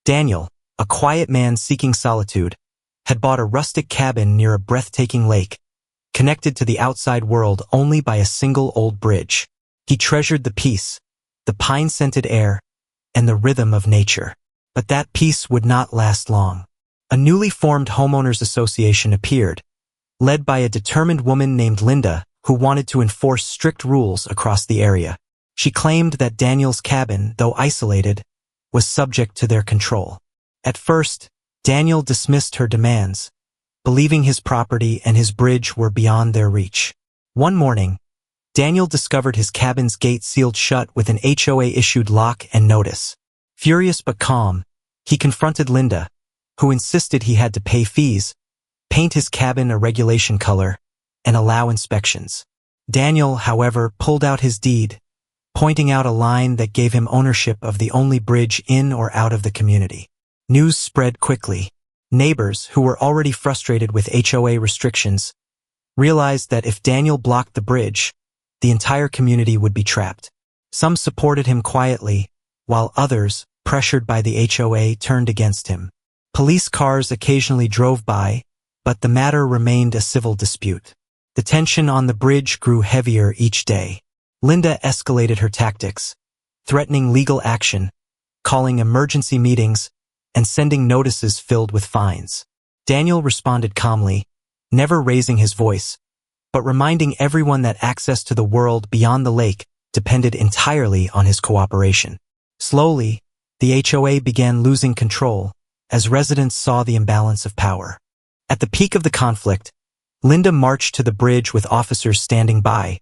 Daniel, a quiet man seeking solitude, had bought a rustic cabin near a breathtaking lake, connected to the outside world only by a single old bridge. He treasured the peace, the pine-scented air, and the rhythm of nature. But that peace would not last long. A newly formed homeowners association appeared, led by a determined woman named Linda who wanted to enforce strict rules across the area. She claimed that Daniel's cabin, though isolated, was subject to their control. At first, Daniel dismissed her demands, believing his property and his bridge were beyond their reach. One morning, Daniel discovered his cabin's gate sealed shut with an HOA-issued lock and notice. Furious but calm, he confronted Linda, who insisted he had to pay fees, paint his cabin a regulation color, and allow inspections. Daniel, however, pulled out his deed, pointing out a line that gave him ownership of the only bridge in or out of the community. News spread quickly. Neighbors, who were already frustrated with HOA restrictions, realized that if Daniel blocked the bridge, the entire community would be trapped. Some supported him quietly, while others, pressured by the HOA, turned against him. Police cars occasionally drove by, but the matter remained a civil dispute. The tension on the bridge grew heavier each day. Linda escalated her tactics, threatening legal action, calling emergency meetings, and sending notices filled with fines. Daniel responded calmly, never raising his voice, but reminding everyone that access to the world beyond the lake depended entirely on his cooperation. Slowly, the HOA began losing control as residents saw the imbalance of power. At the peak of the conflict, Linda marched to the bridge with officers standing by,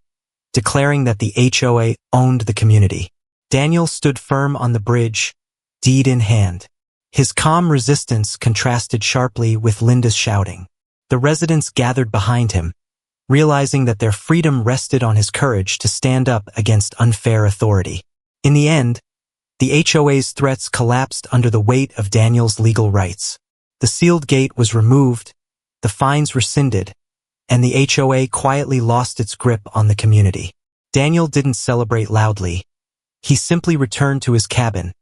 declaring that the HOA owned the community. Daniel stood firm on the bridge, deed in hand. His calm resistance contrasted sharply with Linda's shouting. The residents gathered behind him, realizing that their freedom rested on his courage to stand up against unfair authority. In the end, the HOA's threats collapsed under the weight of Daniel's legal rights. The sealed gate was removed, the fines rescinded, and the HOA quietly lost its grip on the community. Daniel didn't celebrate loudly. He simply returned to his cabin,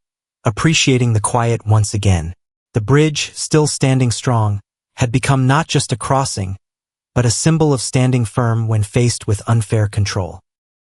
appreciating the quiet once again. The bridge, still standing strong, had become not just a crossing, but a symbol of standing firm when faced with unfair control.